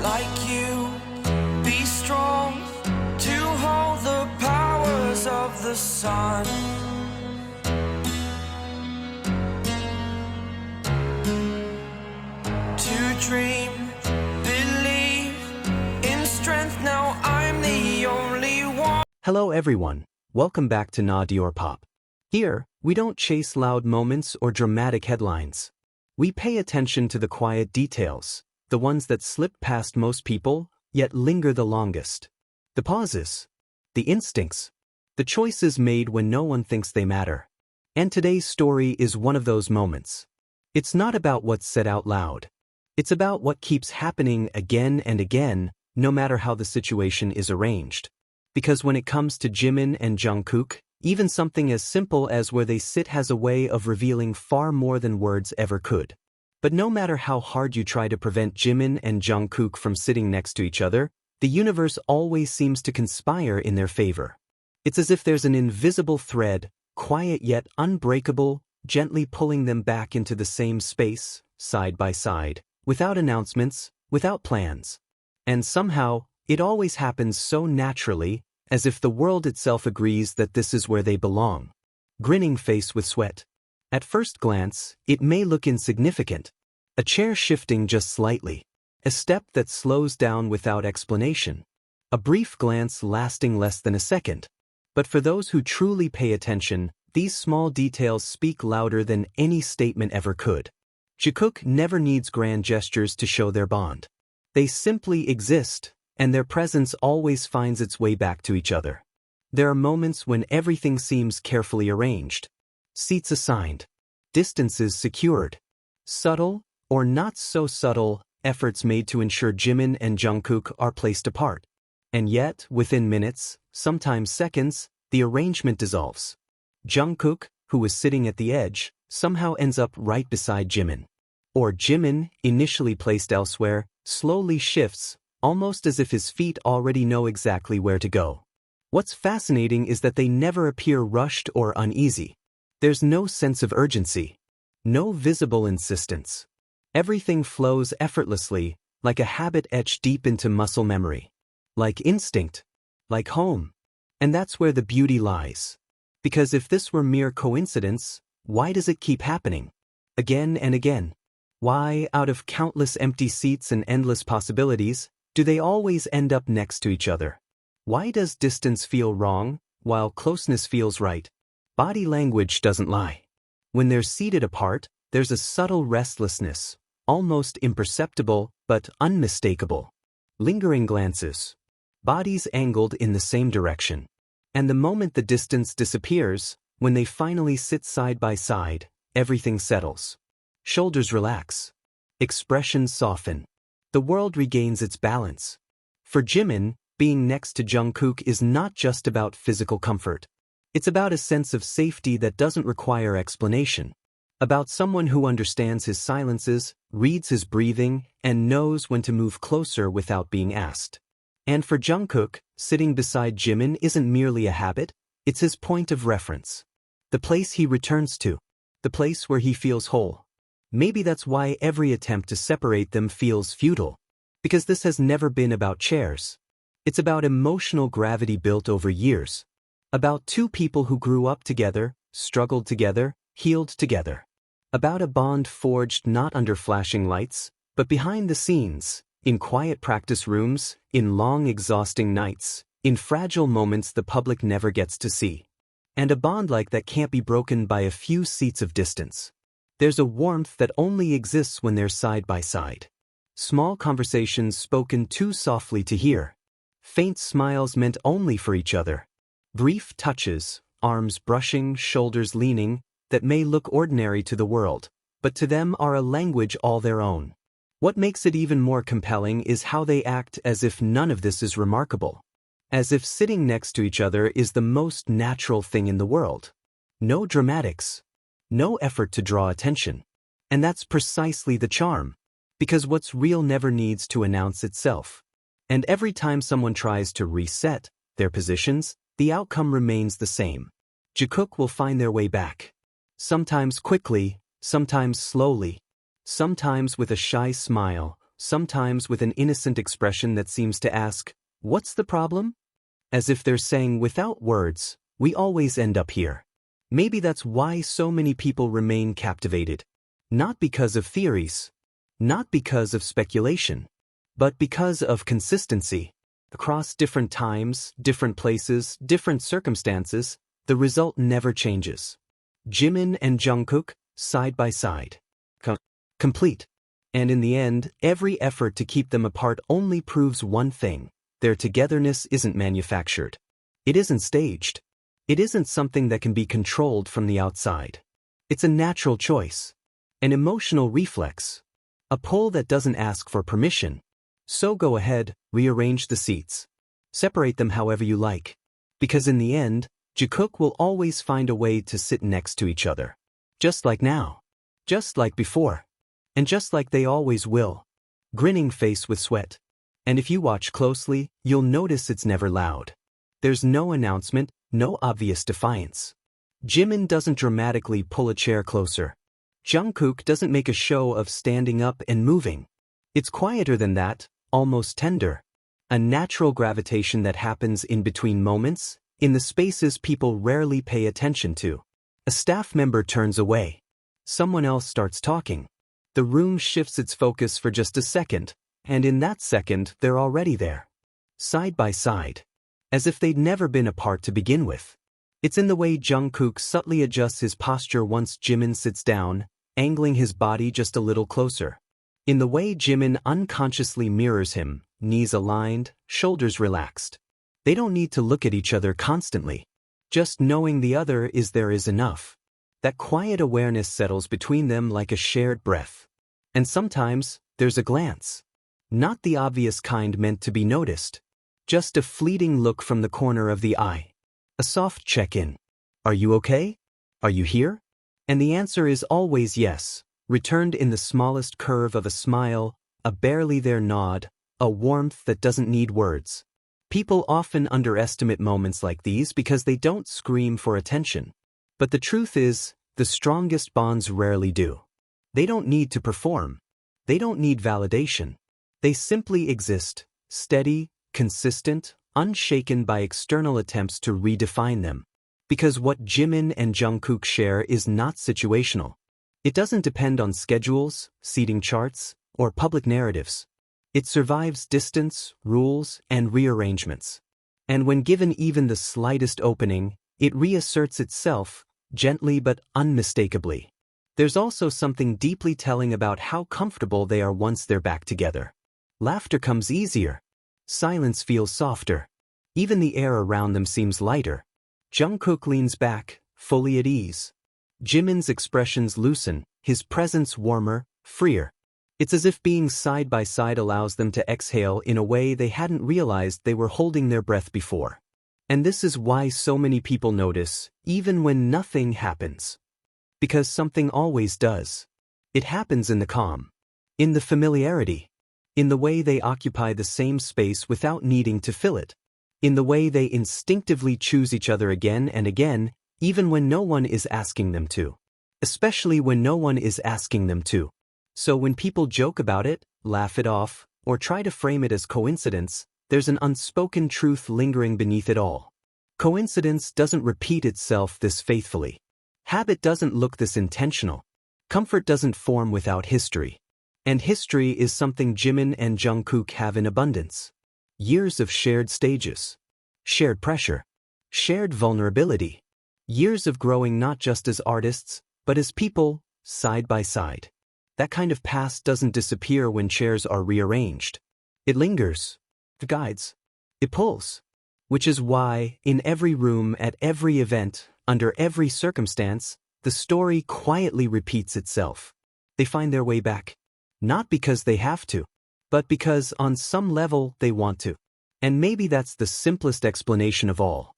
like you. Be strong to hold the powers of the sun. To dream, believe in strength. Now I'm the only one. Hello everyone, welcome back to Diorpop. Here, we don't chase loud moments or dramatic headlines. We pay attention to the quiet details, the ones that slip past most people, yet linger the longest. The pauses, the instincts, the choices made when no one thinks they matter. And today's story is one of those moments. It's not about what's said out loud. It's about what keeps happening again and again, no matter how the situation is arranged. Because when it comes to Jimin and Jungkook, even something as simple as where they sit has a way of revealing far more than words ever could. But no matter how hard you try to prevent Jimin and Jungkook from sitting next to each other, the universe always seems to conspire in their favor. It's as if there's an invisible thread, quiet yet unbreakable, gently pulling them back into the same space, side by side, without announcements, without plans. And somehow, it always happens so naturally, as if the world itself agrees that this is where they belong. Grinning face with sweat. At first glance, it may look insignificant. A chair shifting just slightly. A step that slows down without explanation. A brief glance lasting less than a second. But for those who truly pay attention, these small details speak louder than any statement ever could. Jikook never needs grand gestures to show their bond. They simply exist, and their presence always finds its way back to each other. There are moments when everything seems carefully arranged. Seats assigned. Distances secured. Subtle, or not so subtle, efforts made to ensure Jimin and Jungkook are placed apart. And yet, within minutes, sometimes seconds, the arrangement dissolves. Jungkook, who was sitting at the edge, somehow ends up right beside Jimin. Or Jimin, initially placed elsewhere, slowly shifts, almost as if his feet already know exactly where to go. What's fascinating is that they never appear rushed or uneasy. There's no sense of urgency. No visible insistence. Everything flows effortlessly, like a habit etched deep into muscle memory. Like instinct. Like home. And that's where the beauty lies. Because if this were mere coincidence, why does it keep happening? Again and again. Why, out of countless empty seats and endless possibilities, do they always end up next to each other? Why does distance feel wrong, while closeness feels right? Body language doesn't lie. When they're seated apart, there's a subtle restlessness, almost imperceptible, but unmistakable. Lingering glances. Bodies angled in the same direction. And the moment the distance disappears, when they finally sit side by side, everything settles. Shoulders relax. Expressions soften. The world regains its balance. For Jimin, being next to Jungkook is not just about physical comfort. It's about a sense of safety that doesn't require explanation. About someone who understands his silences, reads his breathing, and knows when to move closer without being asked. And for Jungkook, sitting beside Jimin isn't merely a habit, it's his point of reference. The place he returns to. The place where he feels whole. Maybe that's why every attempt to separate them feels futile. Because this has never been about chairs. It's about emotional gravity built over years. About two people who grew up together, struggled together, healed together. About a bond forged not under flashing lights, but behind the scenes, in quiet practice rooms, in long exhausting nights, in fragile moments the public never gets to see. And a bond like that can't be broken by a few seats of distance. There's a warmth that only exists when they're side by side. Small conversations spoken too softly to hear. Faint smiles meant only for each other. Brief touches, arms brushing, shoulders leaning, that may look ordinary to the world, but to them are a language all their own. What makes it even more compelling is how they act as if none of this is remarkable. As if sitting next to each other is the most natural thing in the world. No dramatics. No effort to draw attention. And that's precisely the charm. Because what's real never needs to announce itself. And every time someone tries to reset their positions, the outcome remains the same. Jikook will find their way back. Sometimes quickly, sometimes slowly. Sometimes with a shy smile, sometimes with an innocent expression that seems to ask, "What's the problem?" As if they're saying, without words, we always end up here. Maybe that's why so many people remain captivated. Not because of theories, not because of speculation, but because of consistency. Across different times, different places, different circumstances, the result never changes. Jimin and Jungkook, side by side. Complete. And in the end, every effort to keep them apart only proves one thing: their togetherness isn't manufactured. It isn't staged. It isn't something that can be controlled from the outside. It's a natural choice. An emotional reflex. A pull that doesn't ask for permission. So go ahead, rearrange the seats. Separate them however you like. Because in the end, Jikook will always find a way to sit next to each other. Just like now. Just like before. And just like they always will. Grinning face with sweat. And if you watch closely, you'll notice it's never loud. There's no announcement, no obvious defiance. Jimin doesn't dramatically pull a chair closer. Jungkook doesn't make a show of standing up and moving. It's quieter than that, almost tender. A natural gravitation that happens in between moments, in the spaces people rarely pay attention to. A staff member turns away. Someone else starts talking. The room shifts its focus for just a second, and in that second, they're already there. Side by side. As if they'd never been apart to begin with. It's in the way Jungkook subtly adjusts his posture once Jimin sits down, angling his body just a little closer. In the way Jimin unconsciously mirrors him, knees aligned, shoulders relaxed. They don't need to look at each other constantly. Just knowing the other is there is enough. That quiet awareness settles between them like a shared breath. And sometimes, there's a glance. Not the obvious kind meant to be noticed. Just a fleeting look from the corner of the eye. A soft check-in. Are you okay? Are you here? And the answer is always yes, returned in the smallest curve of a smile, a barely there nod, a warmth that doesn't need words. People often underestimate moments like these because they don't scream for attention. But the truth is, the strongest bonds rarely do. They don't need to perform. They don't need validation. They simply exist, steady, consistent, unshaken by external attempts to redefine them. Because what Jimin and Jungkook share is not situational. It doesn't depend on schedules, seating charts, or public narratives. It survives distance, rules, and rearrangements. And when given even the slightest opening, it reasserts itself, gently but unmistakably. There's also something deeply telling about how comfortable they are once they're back together. Laughter comes easier. Silence feels softer. Even the air around them seems lighter. Jungkook leans back, fully at ease. Jimin's expressions loosen, his presence warmer, freer. It's as if being side by side allows them to exhale in a way they hadn't realized they were holding their breath before. And this is why so many people notice, even when nothing happens. Because something always does. It happens in the calm. In the familiarity. In the way they occupy the same space without needing to fill it. In the way they instinctively choose each other again and again, even when no one is asking them to. Especially when no one is asking them to. So when people joke about it, laugh it off, or try to frame it as coincidence, there's an unspoken truth lingering beneath it all. Coincidence doesn't repeat itself this faithfully. Habit doesn't look this intentional. Comfort doesn't form without history. And history is something Jimin and Jungkook have in abundance. Years of shared stages. Shared pressure. Shared vulnerability. Years of growing not just as artists, but as people, side by side. That kind of past doesn't disappear when chairs are rearranged. It lingers. It guides. It pulls. Which is why, in every room, at every event, under every circumstance, the story quietly repeats itself. They find their way back. Not because they have to, but because on some level they want to. And maybe that's the simplest explanation of all.